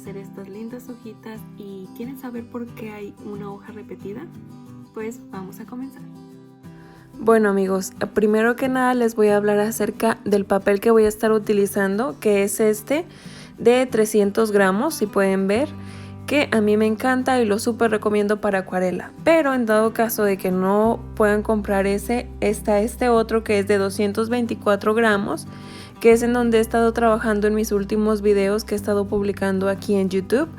hacer estas lindas hojitas y ¿quieren saber por qué hay una hoja repetida? Pues vamos a comenzar. Bueno amigos, primero que nada les voy a hablar acerca del papel que voy a estar utilizando, que es este de 300 gramos, si pueden ver, que a mí me encanta y lo súper recomiendo para acuarela. Pero en dado caso de que no puedan comprar ese, está este otro que es de 224 gramos, que es en donde he estado trabajando en mis últimos videos que he estado publicando aquí en YouTube.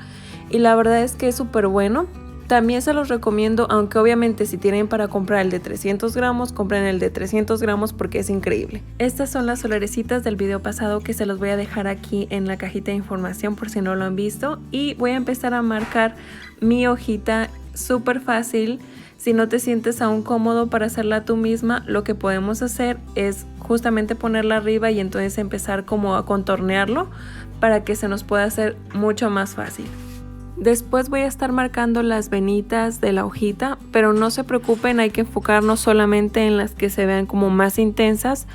Y la verdad es que es súper bueno. También se los recomiendo, aunque obviamente si tienen para comprar el de 300 gramos, compren el de 300 gramos porque es increíble. Estas son las solerecitas del video pasado que se los voy a dejar aquí en la cajita de información por si no lo han visto. Y voy a empezar a marcar mi hojita súper fácil. Si no te sientes aún cómodo para hacerla tú misma, lo que podemos hacer es justamente ponerla arriba y entonces empezar como a contornearlo para que se nos pueda hacer mucho más fácil. Después voy a estar marcando las venitas de la hojita, pero no se preocupen, hay que enfocarnos solamente en las que se vean como más intensas,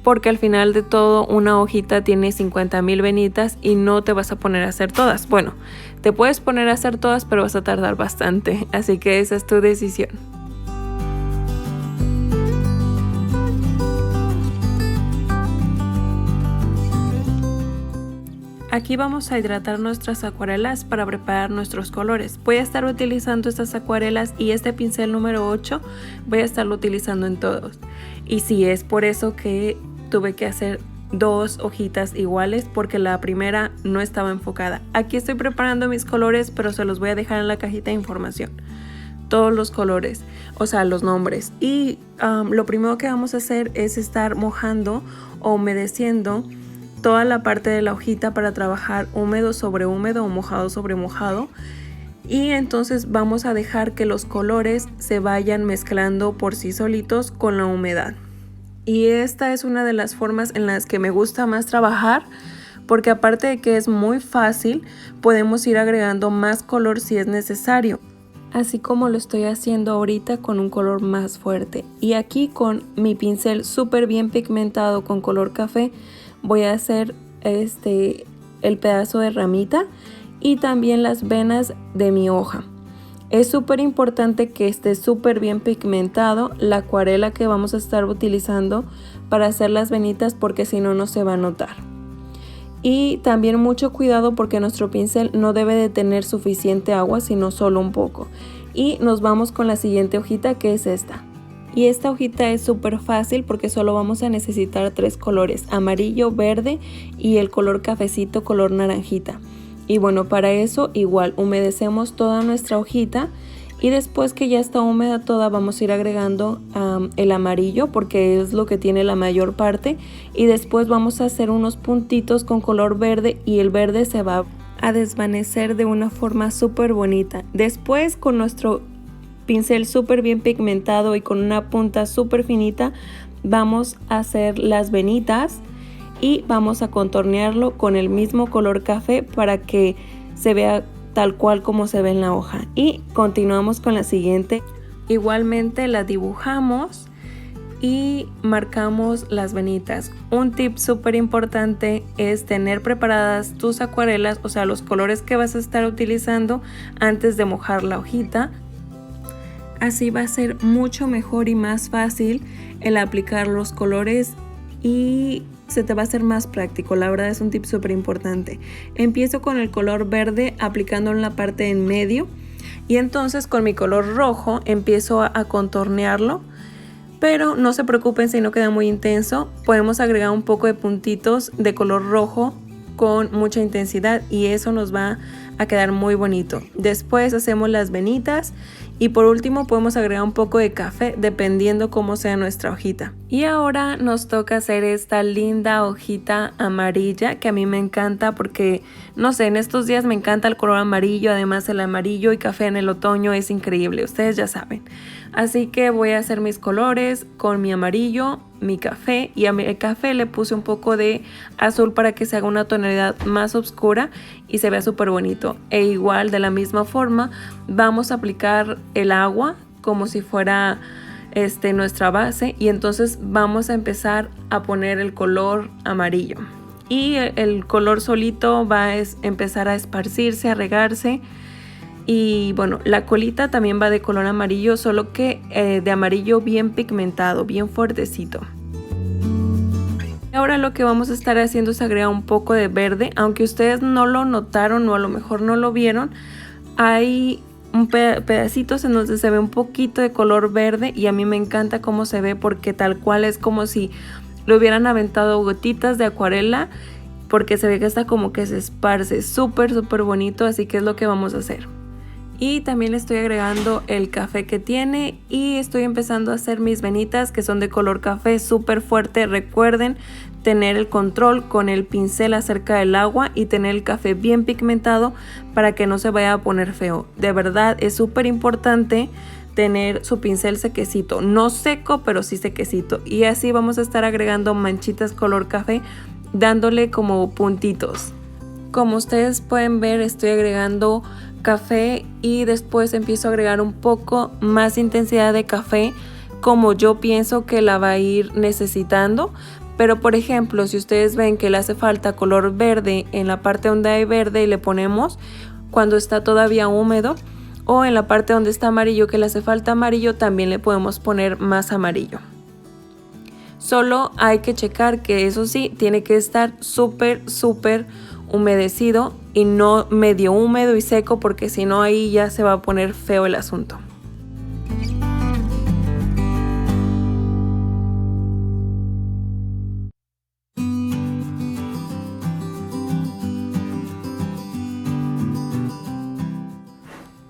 porque al final de todo una hojita tiene 50,000 venitas y no te vas a poner a hacer todas. Bueno, te puedes poner a hacer todas, pero vas a tardar bastante, así que esa es tu decisión. Aquí vamos a hidratar nuestras acuarelas para preparar nuestros colores. Voy a estar utilizando estas acuarelas y este pincel número 8 voy a estarlo utilizando en todos. Y sí, es por eso que tuve que hacer dos hojitas iguales porque la primera no estaba enfocada. Aquí estoy preparando mis colores, pero se los voy a dejar en la cajita de información. Todos los colores, o sea, los nombres. Y lo primero que vamos a hacer es estar mojando o humedeciendo toda la parte de la hojita para trabajar húmedo sobre húmedo o mojado sobre mojado. Y entonces vamos a dejar que los colores se vayan mezclando por sí solitos con la humedad. Y esta es una de las formas en las que me gusta más trabajar, porque aparte de que es muy fácil, podemos ir agregando más color si es necesario. Así como lo estoy haciendo ahorita con un color más fuerte. Y aquí con mi pincel súper bien pigmentado con color café, voy a hacer el pedazo de ramita y también las venas de mi hoja. Es súper importante que esté súper bien pigmentado la acuarela que vamos a estar utilizando para hacer las venitas, porque si no, no se va a notar. Y también mucho cuidado porque nuestro pincel no debe de tener suficiente agua, sino solo un poco. Y nos vamos con la siguiente hojita, que es esta. Y esta hojita es súper fácil porque solo vamos a necesitar tres colores: amarillo, verde y el color cafecito, color naranjita. Y bueno, para eso igual humedecemos toda nuestra hojita y después que ya está húmeda toda vamos a ir agregando el amarillo porque es lo que tiene la mayor parte, y después vamos a hacer unos puntitos con color verde y el verde se va a desvanecer de una forma súper bonita. Después con nuestro pincel súper bien pigmentado y con una punta súper finita vamos a hacer las venitas y vamos a contornearlo con el mismo color café para que se vea tal cual como se ve en la hoja. Y continuamos con la siguiente. Igualmente la dibujamos y marcamos las venitas. Un tip súper importante es tener preparadas tus acuarelas, o sea, los colores que vas a estar utilizando antes de mojar la hojita. Así va a ser mucho mejor y más fácil el aplicar los colores y se te va a hacer más práctico. La verdad es un tip súper importante. Empiezo con el color verde aplicando en la parte en medio y entonces con mi color rojo empiezo a contornearlo, pero no se preocupen si no queda muy intenso. Podemos agregar un poco de puntitos de color rojo con mucha intensidad y eso nos va a quedar muy bonito. Después hacemos las venitas y por último podemos agregar un poco de café dependiendo cómo sea nuestra hojita. Y ahora nos toca hacer esta linda hojita amarilla que a mí me encanta porque, no sé, en estos días me encanta el color amarillo. Además el amarillo y café en el otoño es increíble, ustedes ya saben. Así que voy a hacer mis colores con mi amarillo, mi café, y a mi café le puse un poco de azul para que se haga una tonalidad más oscura y se vea súper bonito. E igual de la misma forma vamos a aplicar el agua como si fuera nuestra base y entonces vamos a empezar a poner el color amarillo. y el color solito va a empezar a esparcirse, a regarse. Y bueno, la colita también va de color amarillo, solo que de amarillo bien pigmentado, bien fuertecito. Ahora lo que vamos a estar haciendo es agregar un poco de verde, aunque ustedes no lo notaron o a lo mejor no lo vieron, hay pedacitos en donde se ve un poquito de color verde y a mí me encanta cómo se ve porque tal cual es como si le hubieran aventado gotitas de acuarela, porque se ve que está como que se esparce, súper bonito, así que es lo que vamos a hacer. Y también le estoy agregando el café que tiene y estoy empezando a hacer mis venitas que son de color café súper fuerte. Recuerden tener el control con el pincel acerca del agua y tener el café bien pigmentado para que no se vaya a poner feo. De verdad es súper importante tener su pincel sequecito, no seco pero sí sequecito, y así vamos a estar agregando manchitas color café dándole como puntitos. Como ustedes pueden ver, estoy agregando café y después empiezo a agregar un poco más intensidad de café como yo pienso que la va a ir necesitando. Pero por ejemplo, si ustedes ven que le hace falta color verde en la parte donde hay verde y le ponemos cuando está todavía húmedo, o en la parte donde está amarillo que le hace falta amarillo, también le podemos poner más amarillo. Solo hay que checar que eso sí, tiene que estar súper humedecido y no medio húmedo y seco, porque si no ahí ya se va a poner feo el asunto.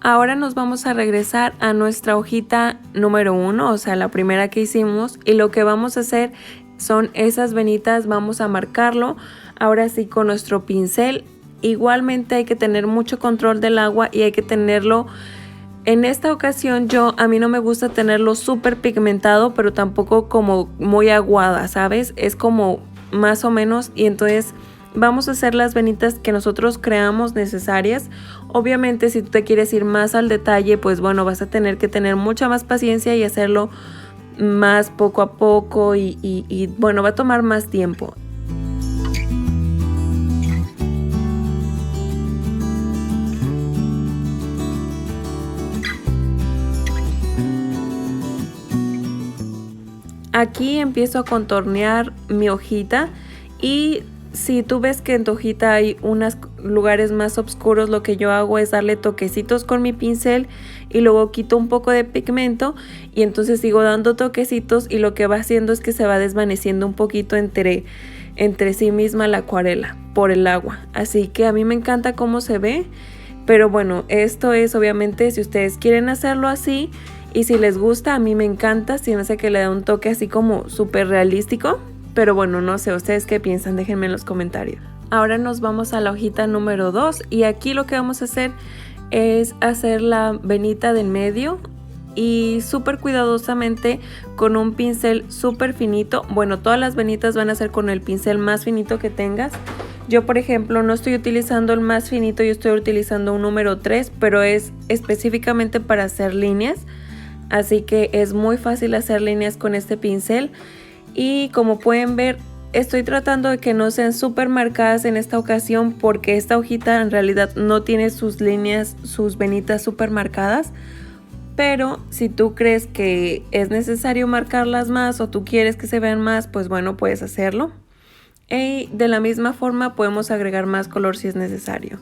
Ahora nos vamos a regresar a nuestra hojita número 1, o sea la primera que hicimos, y lo que vamos a hacer son esas venitas, vamos a marcarlo ahora sí con nuestro pincel. Igualmente hay que tener mucho control del agua y hay que tenerlo, en esta ocasión a mí no me gusta tenerlo súper pigmentado, pero tampoco como muy aguada, ¿sabes? Es como más o menos, y entonces vamos a hacer las venitas que nosotros creamos necesarias. Obviamente si tú te quieres ir más al detalle, pues bueno, vas a tener que tener mucha más paciencia y hacerlo más poco a poco y bueno, va a tomar más tiempo. Aquí empiezo a contornear mi hojita, y si tú ves que en tu hojita hay unos lugares más oscuros, lo que yo hago es darle toquecitos con mi pincel y luego quito un poco de pigmento y entonces sigo dando toquecitos, y lo que va haciendo es que se va desvaneciendo un poquito entre sí misma la acuarela por el agua. Así que a mí me encanta cómo se ve, pero bueno, esto es obviamente si ustedes quieren hacerlo así. Y si les gusta, a mí me encanta, si me hace que le da un toque así como súper realístico. Pero bueno, no sé, ¿ustedes qué piensan? Déjenme en los comentarios. Ahora nos vamos a la hojita número 2 y aquí lo que vamos a hacer es hacer la venita del medio y súper cuidadosamente con un pincel súper finito. Bueno, todas las venitas van a ser con el pincel más finito que tengas. Yo, por ejemplo, no estoy utilizando el más finito, yo estoy utilizando un número 3, pero es específicamente para hacer líneas. Así que es muy fácil hacer líneas con este pincel, y como pueden ver estoy tratando de que no sean súper marcadas en esta ocasión, porque esta hojita en realidad no tiene sus líneas, sus venitas súper marcadas. Pero si tú crees que es necesario marcarlas más o tú quieres que se vean más, pues bueno, puedes hacerlo. Y de la misma forma podemos agregar más color si es necesario.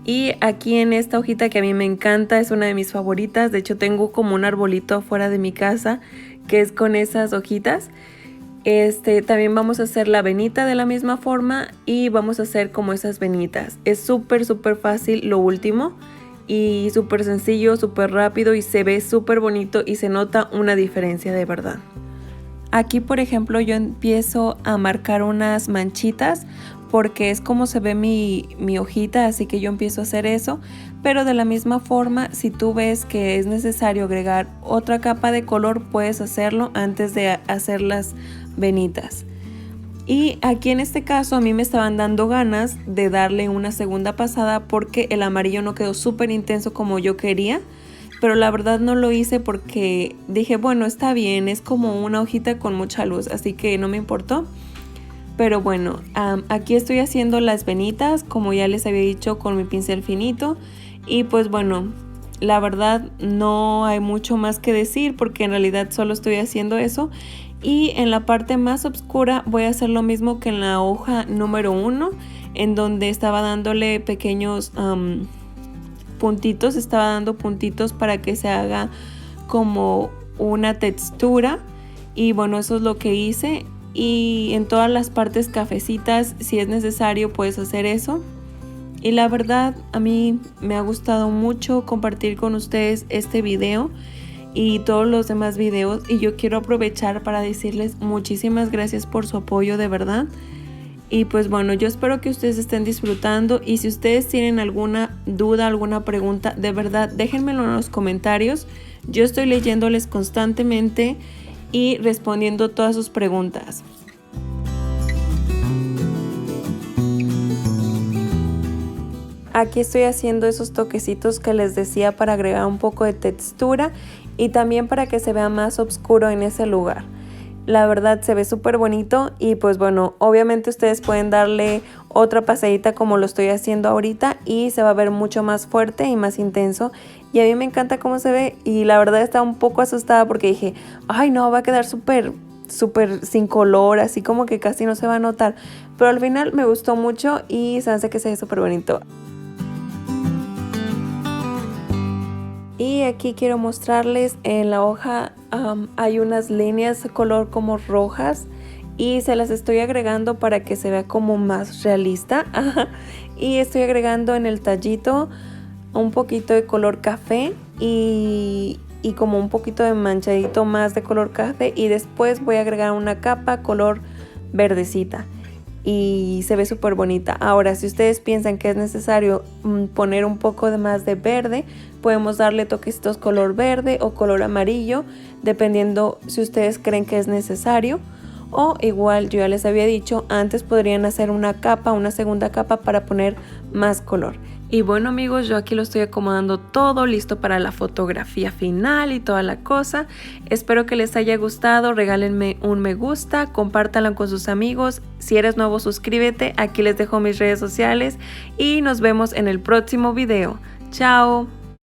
Y aquí en esta hojita que a mí me encanta, es una de mis favoritas, de hecho tengo como un arbolito afuera de mi casa que es con esas hojitas. También vamos a hacer la venita de la misma forma y vamos a hacer como esas venitas. Es súper fácil lo último y súper sencillo, súper rápido, y se ve súper bonito y se nota una diferencia de verdad. Aquí por ejemplo yo empiezo a marcar unas manchitas porque es como se ve mi hojita, así que yo empiezo a hacer eso. Pero de la misma forma, si tú ves que es necesario agregar otra capa de color, puedes hacerlo antes de hacer las venitas. Y aquí en este caso a mí me estaban dando ganas de darle una segunda pasada porque el amarillo no quedó súper intenso como yo quería. Pero la verdad no lo hice porque dije, bueno, está bien, es como una hojita con mucha luz, así que no me importó. Pero bueno, aquí estoy haciendo las venitas, como ya les había dicho, con mi pincel finito. Y pues bueno, la verdad no hay mucho más que decir porque en realidad solo estoy haciendo eso. Y en la parte más oscura voy a hacer lo mismo que en la hoja número 1, en donde estaba dándole pequeños puntitos, estaba dando puntitos para que se haga como una textura. Y bueno, eso es lo que hice. Y en todas las partes cafecitas, si es necesario, puedes hacer eso. Y la verdad, a mí me ha gustado mucho compartir con ustedes este video y todos los demás videos. Y yo quiero aprovechar para decirles muchísimas gracias por su apoyo, de verdad. Y pues bueno, yo espero que ustedes estén disfrutando. Y si ustedes tienen alguna duda, alguna pregunta, de verdad, déjenmelo en los comentarios. Yo estoy leyéndoles constantemente y respondiendo todas sus preguntas. Aquí estoy haciendo esos toquecitos que les decía para agregar un poco de textura y también para que se vea más oscuro en ese lugar. La verdad se ve súper bonito y pues bueno, obviamente ustedes pueden darle otra pasadita como lo estoy haciendo ahorita y se va a ver mucho más fuerte y más intenso. Y a mí me encanta cómo se ve y la verdad estaba un poco asustada porque dije, ay no, va a quedar súper sin color, así como que casi no se va a notar. Pero al final me gustó mucho y se hace que se ve súper bonito. Y aquí quiero mostrarles en la hoja hay unas líneas de color como rojas y se las estoy agregando para que se vea como más realista. Y estoy agregando en el tallito un poquito de color café y como un poquito de manchadito más de color café y después voy a agregar una capa color verdecita. Y se ve súper bonita. Ahora, si ustedes piensan que es necesario poner un poco de más de verde, podemos darle toquecitos color verde o color amarillo, dependiendo si ustedes creen que es necesario. O igual, yo ya les había dicho, antes podrían hacer una segunda capa para poner más color. Y bueno amigos, yo aquí lo estoy acomodando todo listo para la fotografía final y toda la cosa. Espero que les haya gustado, regálenme un me gusta, compártanlo con sus amigos. Si eres nuevo, suscríbete, aquí les dejo mis redes sociales y nos vemos en el próximo video. ¡Chao!